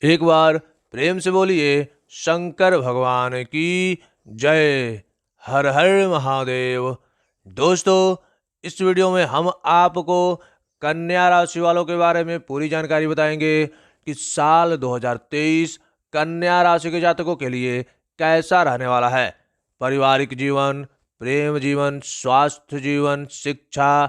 एक बार प्रेम से बोलिए शंकर भगवान की जय। हर हर महादेव। दोस्तों, इस वीडियो में हम आपको कन्या राशि वालों के बारे में पूरी जानकारी बताएंगे कि साल 2023 कन्या राशि के जातकों के लिए कैसा रहने वाला है। पारिवारिक जीवन, प्रेम जीवन, स्वास्थ्य जीवन, शिक्षा,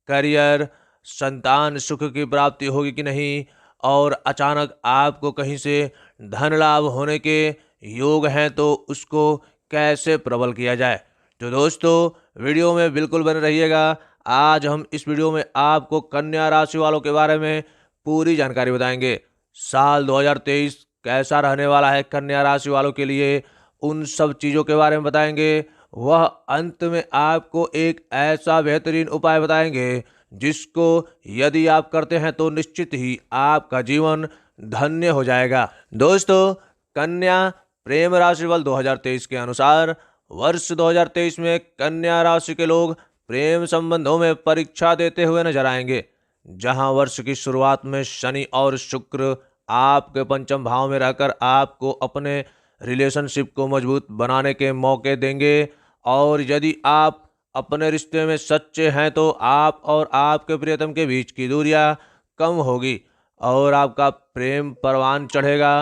करियर, संतान सुख की प्राप्ति होगी कि नहीं, और अचानक आपको कहीं से धन लाभ होने के योग हैं तो उसको कैसे प्रबल किया जाए। तो दोस्तों, वीडियो में बिल्कुल बने रहिएगा। आज हम इस वीडियो में आपको कन्या राशि वालों के बारे में पूरी जानकारी बताएंगे। साल 2023 कैसा रहने वाला है कन्या राशि वालों के लिए, उन सब चीज़ों के बारे में बताएंगे। वह अंत में आपको एक ऐसा बेहतरीन उपाय बताएंगे जिसको यदि आप करते हैं तो निश्चित ही आपका जीवन धन्य हो जाएगा। दोस्तों, कन्या प्रेम राशि फल 2023 के अनुसार वर्ष 2023 में कन्या राशि के लोग प्रेम संबंधों में परीक्षा देते हुए नजर आएंगे। जहां वर्ष की शुरुआत में शनि और शुक्र आपके पंचम भाव में रहकर आपको अपने रिलेशनशिप को मजबूत बनाने के मौके देंगे, और यदि आप अपने रिश्ते में सच्चे हैं तो आप और आपके प्रियतम के बीच की दूरियां कम होगी और आपका प्रेम परवान चढ़ेगा।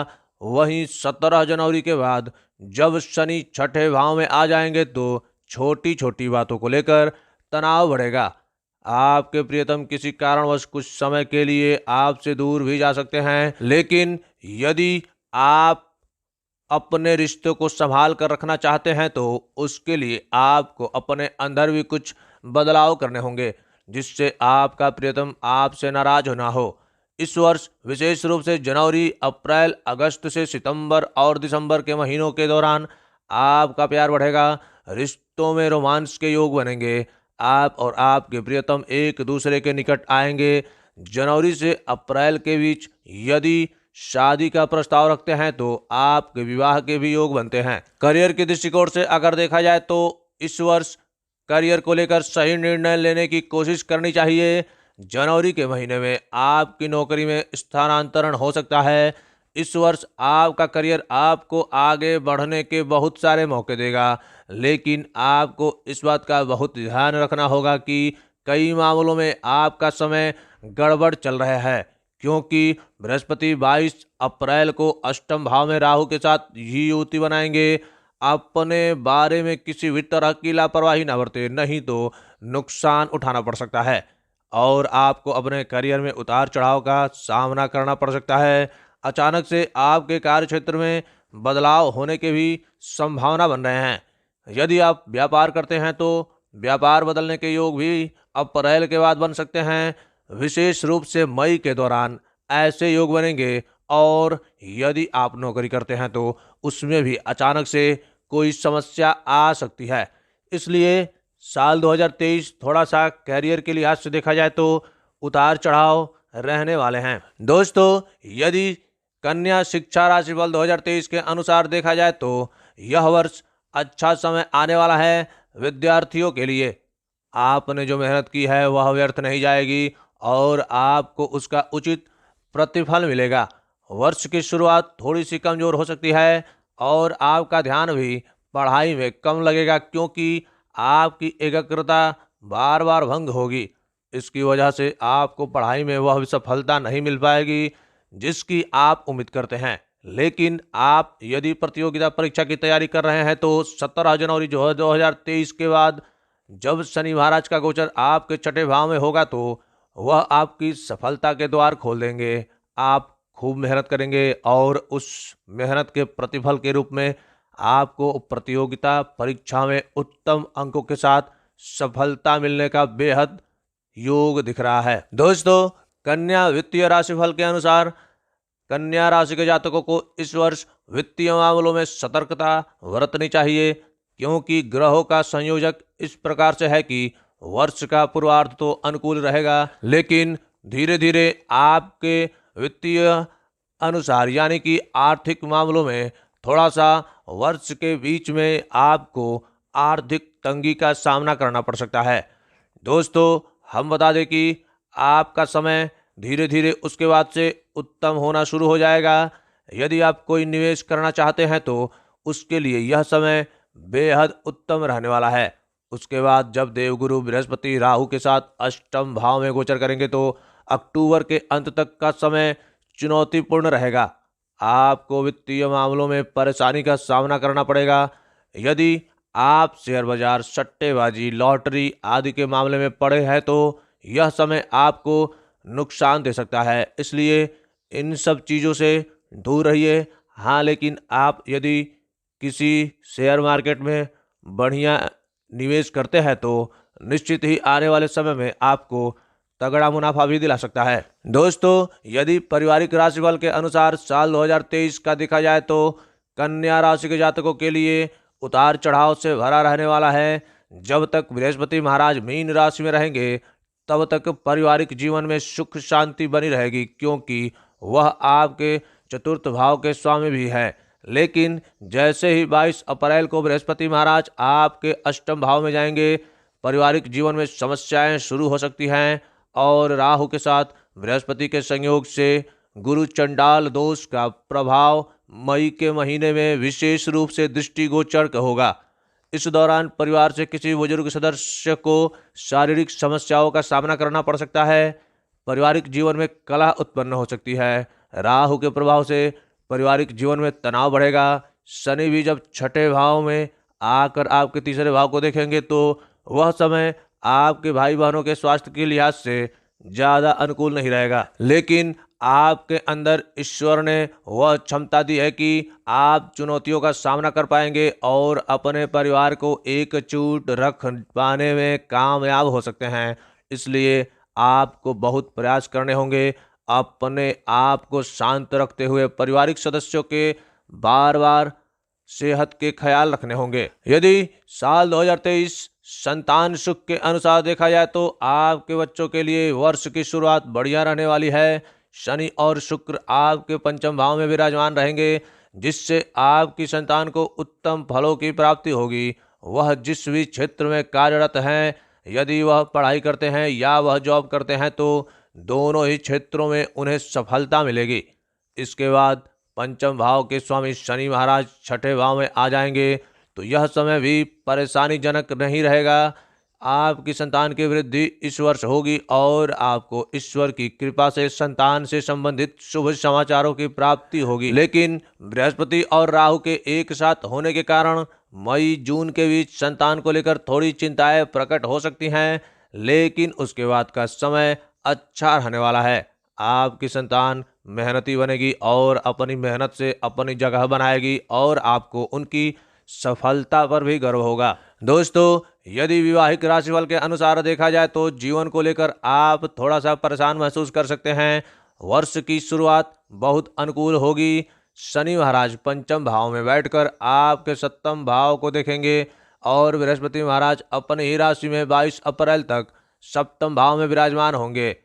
वहीं 17 जनवरी के बाद जब शनि छठे भाव में आ जाएंगे तो छोटी छोटी बातों को लेकर तनाव बढ़ेगा। आपके प्रियतम किसी कारणवश कुछ समय के लिए आपसे दूर भी जा सकते हैं, लेकिन यदि आप अपने रिश्तों को संभाल कर रखना चाहते हैं तो उसके लिए आपको अपने अंदर भी कुछ बदलाव करने होंगे जिससे आपका प्रियतम आपसे नाराज ना हो। इस वर्ष विशेष रूप से जनवरी, अप्रैल, अगस्त से सितंबर और दिसंबर के महीनों के दौरान आपका प्यार बढ़ेगा, रिश्तों में रोमांस के योग बनेंगे, आप और आपके प्रियतम एक दूसरे के निकट आएंगे। जनवरी से अप्रैल के बीच यदि शादी का प्रस्ताव रखते हैं तो आपके विवाह के भी योग बनते हैं। करियर के दृष्टिकोण से अगर देखा जाए तो इस वर्ष करियर को लेकर सही निर्णय लेने की कोशिश करनी चाहिए। जनवरी के महीने में आपकी नौकरी में स्थानांतरण हो सकता है। इस वर्ष आपका करियर आपको आगे बढ़ने के बहुत सारे मौके देगा, लेकिन आपको इस बात का बहुत ध्यान रखना होगा कि कई मामलों में आपका समय गड़बड़ चल रहा है, क्योंकि बृहस्पति 22 अप्रैल को अष्टम भाव में राहु के साथ ही युति बनाएंगे। अपने बारे में किसी भी तरह की लापरवाही न बरते, नहीं तो नुकसान उठाना पड़ सकता है और आपको अपने करियर में उतार चढ़ाव का सामना करना पड़ सकता है। अचानक से आपके कार्य क्षेत्र में बदलाव होने के भी संभावना बन रहे हैं। यदि आप व्यापार करते हैं तो व्यापार बदलने के योग भी अप्रैल के बाद बन सकते हैं। विशेष रूप से मई के दौरान ऐसे योग बनेंगे, और यदि आप नौकरी करते हैं तो उसमें भी अचानक से कोई समस्या आ सकती है। इसलिए साल 2023 थोड़ा सा कैरियर के लिहाज से देखा जाए तो उतार चढ़ाव रहने वाले हैं। दोस्तों, यदि कन्या शिक्षा राशिफल 2023 के अनुसार देखा जाए तो यह वर्ष अच्छा समय आने वाला है विद्यार्थियों के लिए। आपने जो मेहनत की है वह व्यर्थ नहीं जाएगी और आपको उसका उचित प्रतिफल मिलेगा। वर्ष की शुरुआत थोड़ी सी कमजोर हो सकती है और आपका ध्यान भी पढ़ाई में कम लगेगा, क्योंकि आपकी एकाग्रता बार बार भंग होगी। इसकी वजह से आपको पढ़ाई में वह सफलता नहीं मिल पाएगी जिसकी आप उम्मीद करते हैं। लेकिन आप यदि प्रतियोगिता परीक्षा की तैयारी कर रहे हैं तो 17 जनवरी 2023 के बाद जब शनि महाराज का गोचर आपके छठे भाव में होगा तो वह आपकी सफलता के द्वार खोल देंगे। आप खूब मेहनत करेंगे और उस मेहनत के प्रतिफल के रूप में आपको प्रतियोगिता परीक्षा में उत्तम अंकों के साथ सफलता मिलने का बेहद योग दिख रहा है। दोस्तों, कन्या वित्तीय राशिफल के अनुसार कन्या राशि के जातकों को इस वर्ष वित्तीय मामलों में सतर्कता बरतनी चाहिए, क्योंकि ग्रहों का संयोजक इस प्रकार से है कि वर्ष का पूर्वार्ध तो अनुकूल रहेगा, लेकिन धीरे धीरे आपके वित्तीय अनुसार यानी कि आर्थिक मामलों में थोड़ा सा वर्ष के बीच में आपको आर्थिक तंगी का सामना करना पड़ सकता है। दोस्तों, हम बता दें कि आपका समय धीरे धीरे उसके बाद से उत्तम होना शुरू हो जाएगा। यदि आप कोई निवेश करना चाहते हैं तो उसके लिए यह समय बेहद उत्तम रहने वाला है। उसके बाद जब देवगुरु बृहस्पति राहु के साथ अष्टम भाव में गोचर करेंगे तो अक्टूबर के अंत तक का समय चुनौतीपूर्ण रहेगा। आपको वित्तीय मामलों में परेशानी का सामना करना पड़ेगा। यदि आप शेयर बाजार, सट्टेबाजी, लॉटरी आदि के मामले में पड़े हैं तो यह समय आपको नुकसान दे सकता है, इसलिए इन सब चीज़ों से दूर रहिए। हाँ, लेकिन आप यदि किसी शेयर मार्केट में बढ़िया निवेश करते हैं तो निश्चित ही आने वाले समय में आपको तगड़ा मुनाफा भी दिला सकता है। दोस्तों, यदि पारिवारिक राशिफल के अनुसार साल 2023 का देखा जाए तो कन्या राशि के जातकों के लिए उतार चढ़ाव से भरा रहने वाला है। जब तक बृहस्पति महाराज मीन राशि में रहेंगे तब तक पारिवारिक जीवन में सुख शांति बनी रहेगी, क्योंकि वह आपके चतुर्थ भाव के स्वामी भी है। लेकिन जैसे ही 22 अप्रैल को बृहस्पति महाराज आपके अष्टम भाव में जाएंगे, पारिवारिक जीवन में समस्याएं शुरू हो सकती हैं और राहु के साथ बृहस्पति के संयोग से गुरु चंडाल दोष का प्रभाव मई के महीने में विशेष रूप से दृष्टिगोचर होगा। इस दौरान परिवार से किसी बुजुर्ग सदस्य को शारीरिक समस्याओं का सामना करना पड़ सकता है। पारिवारिक जीवन में कलह उत्पन्न हो सकती है। राहु के प्रभाव से पारिवारिक जीवन में तनाव बढ़ेगा। शनि भी जब छठे भाव में आकर आपके तीसरे भाव को देखेंगे तो वह समय आपके भाई बहनों के स्वास्थ्य के लिहाज से ज़्यादा अनुकूल नहीं रहेगा। लेकिन आपके अंदर ईश्वर ने वह क्षमता दी है कि आप चुनौतियों का सामना कर पाएंगे और अपने परिवार को एकजुट रख पाने में कामयाब हो सकते हैं। इसलिए आपको बहुत प्रयास करने होंगे। अपने आप को शांत रखते हुए पारिवारिक सदस्यों के बार बार सेहत के ख्याल रखने होंगे। यदि साल 2023 संतान सुख के अनुसार देखा जाए तो आपके बच्चों के लिए वर्ष की शुरुआत बढ़िया रहने वाली है। शनि और शुक्र आपके पंचम भाव में विराजमान रहेंगे, जिससे आपकी संतान को उत्तम फलों की प्राप्ति होगी। वह जिस भी क्षेत्र में कार्यरत हैं, यदि वह पढ़ाई करते हैं या वह जॉब करते हैं तो दोनों ही क्षेत्रों में उन्हें सफलता मिलेगी। इसके बाद पंचम भाव के स्वामी शनि महाराज छठे भाव में आ जाएंगे तो यह समय भी परेशानीजनक नहीं रहेगा। आपकी संतान की वृद्धि इस वर्ष होगी और आपको ईश्वर की कृपा से संतान से संबंधित शुभ समाचारों की प्राप्ति होगी। लेकिन बृहस्पति और राहु के एक साथ होने के कारण मई जून के बीच संतान को लेकर थोड़ी चिंताएं प्रकट हो सकती हैं, लेकिन उसके बाद का समय अच्छा रहने वाला है। आपकी संतान मेहनती बनेगी और अपनी मेहनत से अपनी जगह बनाएगी और आपको उनकी सफलता पर भी गर्व होगा। दोस्तों, यदि विवाहिक राशिफल के अनुसार देखा जाए तो जीवन को लेकर आप थोड़ा सा परेशान महसूस कर सकते हैं। वर्ष की शुरुआत बहुत अनुकूल होगी। शनि महाराज पंचम भाव में बैठकर आपके सप्तम भाव को देखेंगे और बृहस्पति महाराज अपनी ही राशि में 22 अप्रैल तक सप्तम भाव में विराजमान होंगे।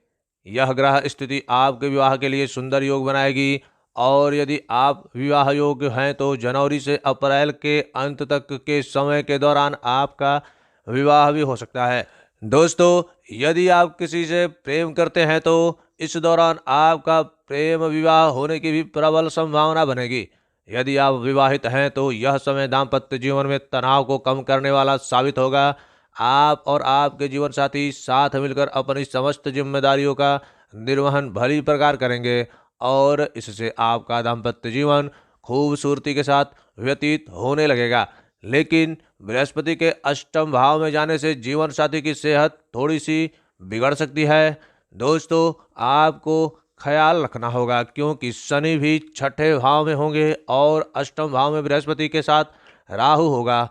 यह ग्रह स्थिति आपके विवाह के लिए सुंदर योग बनाएगी और यदि आप विवाह योग्य हैं तो जनवरी से अप्रैल के अंत तक के समय के दौरान आपका विवाह भी हो सकता है। दोस्तों, यदि आप किसी से प्रेम करते हैं तो इस दौरान आपका प्रेम विवाह होने की भी प्रबल संभावना बनेगी। यदि आप विवाहित हैं तो यह समय दाम्पत्य जीवन में तनाव को कम करने वाला साबित होगा। आप और आपके जीवन साथी साथ मिलकर अपनी समस्त जिम्मेदारियों का निर्वहन भली प्रकार करेंगे और इससे आपका दाम्पत्य जीवन खूबसूरती के साथ व्यतीत होने लगेगा। लेकिन बृहस्पति के अष्टम भाव में जाने से जीवन साथी की सेहत थोड़ी सी बिगड़ सकती है। दोस्तों, आपको ख्याल रखना होगा क्योंकि शनि भी छठे भाव में होंगे और अष्टम भाव में बृहस्पति के साथ राहु होगा।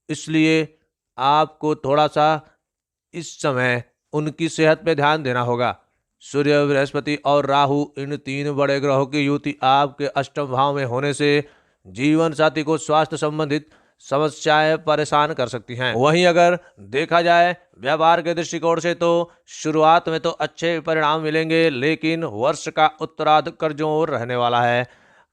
इसलिए आपको थोड़ा सा इस समय उनकी सेहत पे ध्यान देना होगा। सूर्य, बृहस्पति और राहु, इन तीन बड़े ग्रहों की युति आपके अष्टम भाव में होने से जीवन साथी को स्वास्थ्य संबंधित समस्याएं परेशान कर सकती हैं। वहीं अगर देखा जाए व्यापार के दृष्टिकोण से तो शुरुआत में तो अच्छे परिणाम मिलेंगे, लेकिन वर्ष का उत्तरार्ध कमजोर रहने वाला है।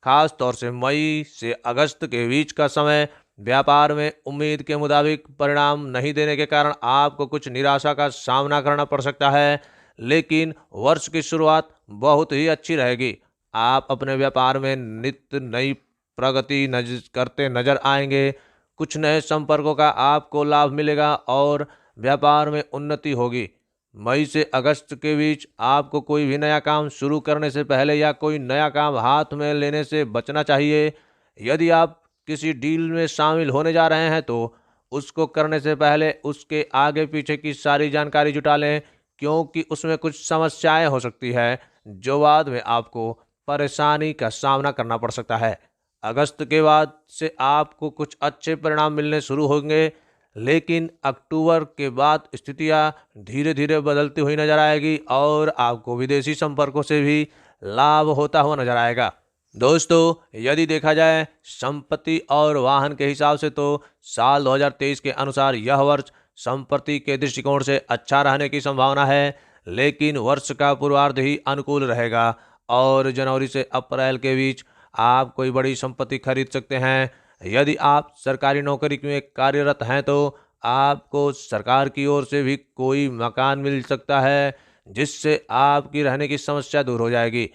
खास तौर से मई से अगस्त के बीच का समय व्यापार में उम्मीद के मुताबिक परिणाम नहीं देने के कारण आपको कुछ निराशा का सामना करना पड़ सकता है। लेकिन वर्ष की शुरुआत बहुत ही अच्छी रहेगी। आप अपने व्यापार में नित्य नई प्रगति करते नजर आएंगे। कुछ नए संपर्कों का आपको लाभ मिलेगा और व्यापार में उन्नति होगी। मई से अगस्त के बीच आपको कोई भी नया काम शुरू करने से पहले या कोई नया काम हाथ में लेने से बचना चाहिए। यदि आप किसी डील में शामिल होने जा रहे हैं तो उसको करने से पहले उसके आगे पीछे की सारी जानकारी जुटा लें, क्योंकि उसमें कुछ समस्याएं हो सकती है जो बाद में आपको परेशानी का सामना करना पड़ सकता है। अगस्त के बाद से आपको कुछ अच्छे परिणाम मिलने शुरू होंगे, लेकिन अक्टूबर के बाद स्थितियां धीरे धीरे बदलती हुई नजर आएगी और आपको विदेशी संपर्कों से भी लाभ होता हुआ नजर आएगा। दोस्तों, यदि देखा जाए संपत्ति और वाहन के हिसाब से तो साल 2023 के अनुसार यह वर्ष संपत्ति के दृष्टिकोण से अच्छा रहने की संभावना है, लेकिन वर्ष का पूर्वार्ध ही अनुकूल रहेगा और जनवरी से अप्रैल के बीच आप कोई बड़ी संपत्ति खरीद सकते हैं। यदि आप सरकारी नौकरी में कार्यरत हैं तो आपको सरकार की ओर से भी कोई मकान मिल सकता है, जिससे आपकी रहने की समस्या दूर हो जाएगी।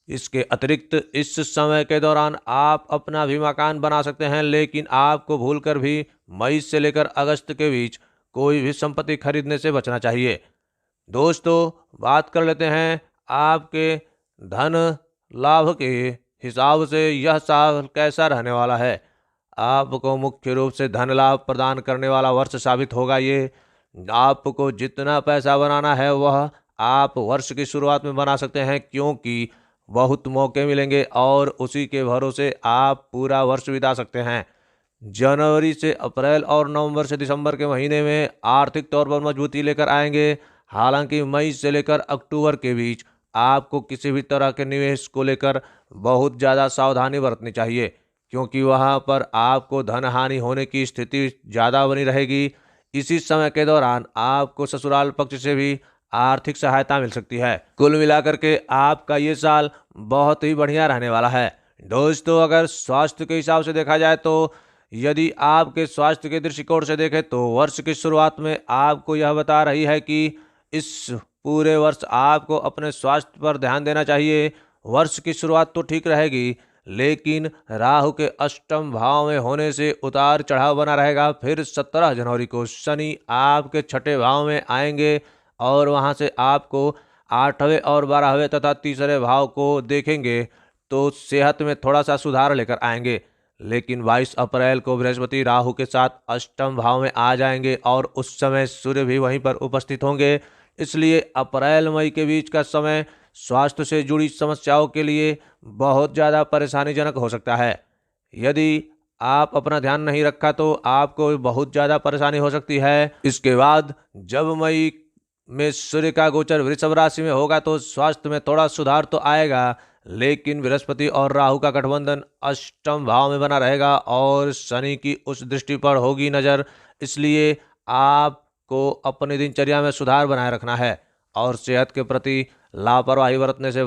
इसके अतिरिक्त इस समय के दौरान आप अपना भी मकान बना सकते हैं, लेकिन आपको भूलकर भी मई से लेकर अगस्त के बीच कोई भी संपत्ति खरीदने से बचना चाहिए। दोस्तों, बात कर लेते हैं आपके धन लाभ के हिसाब से यह साल कैसा रहने वाला है। आपको मुख्य रूप से धन लाभ प्रदान करने वाला वर्ष साबित होगा ये। आपको जितना पैसा बनाना है वह आप वर्ष की शुरुआत में बना सकते हैं, क्योंकि बहुत मौके मिलेंगे और उसी के भरोसे आप पूरा वर्ष बिता सकते हैं। जनवरी से अप्रैल और नवंबर से दिसंबर के महीने में आर्थिक तौर पर मजबूती लेकर आएंगे। हालांकि मई से लेकर अक्टूबर के बीच आपको किसी भी तरह के निवेश को लेकर बहुत ज़्यादा सावधानी बरतनी चाहिए, क्योंकि वहां पर आपको धन हानि होने की स्थिति ज़्यादा बनी रहेगी। इसी समय के दौरान आपको ससुराल पक्ष से भी आर्थिक सहायता मिल सकती है। कुल मिलाकर के आपका ये साल बहुत ही बढ़िया रहने वाला है। दोस्तों, अगर स्वास्थ्य के हिसाब से देखा जाए तो यदि आपके स्वास्थ्य के दृष्टिकोण से देखें तो वर्ष की शुरुआत में आपको यह बता रही है कि इस पूरे वर्ष आपको अपने स्वास्थ्य पर ध्यान देना चाहिए। वर्ष की शुरुआत तो ठीक रहेगी, लेकिन राहु के अष्टम भाव में होने से उतार चढ़ाव बना रहेगा। फिर 17 जनवरी को शनि आपके छठे भाव में आएंगे और वहां से आपको 8वें और 12वें तथा तीसरे भाव को देखेंगे तो सेहत में थोड़ा सा सुधार लेकर आएंगे। लेकिन 22 अप्रैल को बृहस्पति राहु के साथ अष्टम भाव में आ जाएंगे और उस समय सूर्य भी वहीं पर उपस्थित होंगे। इसलिए अप्रैल मई के बीच का समय स्वास्थ्य से जुड़ी समस्याओं के लिए बहुत ज़्यादा परेशानीजनक हो सकता है। यदि आप अपना ध्यान नहीं रखा तो आपको बहुत ज़्यादा परेशानी हो सकती है। इसके बाद जब मई में सूर्य का गोचर वृषभ राशि में होगा तो स्वास्थ्य में थोड़ा सुधार तो आएगा, लेकिन बृहस्पति और राहु का गठबंधन अष्टम भाव में बना रहेगा और शनि की उस दृष्टि पर होगी नज़र। इसलिए आपको अपनी दिनचर्या में सुधार बनाए रखना है और सेहत के प्रति लापरवाही बरतने से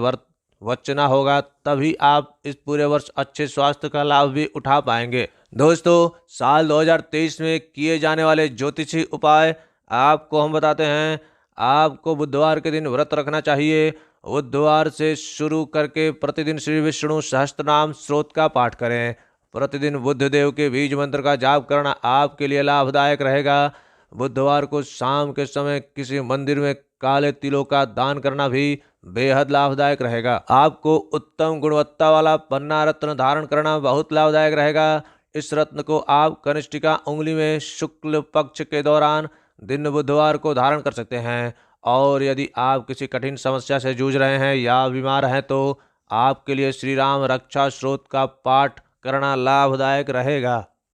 बचना होगा, तभी आप इस पूरे वर्ष अच्छे स्वास्थ्य का लाभ भी उठा पाएंगे। दोस्तों, साल 2023 में किए जाने वाले ज्योतिषी उपाय आपको हम बताते हैं। आपको बुधवार के दिन व्रत रखना चाहिए। बुधवार से शुरू करके प्रतिदिन श्री विष्णु सहस्त्रनाम स्तोत्र का पाठ करें। प्रतिदिन बुद्ध देव के बीज मंत्र का जाप करना आपके लिए लाभदायक रहेगा। बुधवार को शाम के समय किसी मंदिर में काले तिलों का दान करना भी बेहद लाभदायक रहेगा। आपको उत्तम गुणवत्ता वाला पन्ना रत्न धारण करना बहुत लाभदायक रहेगा। इस रत्न को आप कनिष्ठिका उंगली में शुक्ल पक्ष के दौरान दिन बुधवार को धारण कर सकते हैं। और यदि आप किसी कठिन समस्या से जूझ रहे हैं या बीमार हैं तो आपके लिए श्री राम रक्षा स्तोत्र का पाठ करना लाभदायक रहेगा।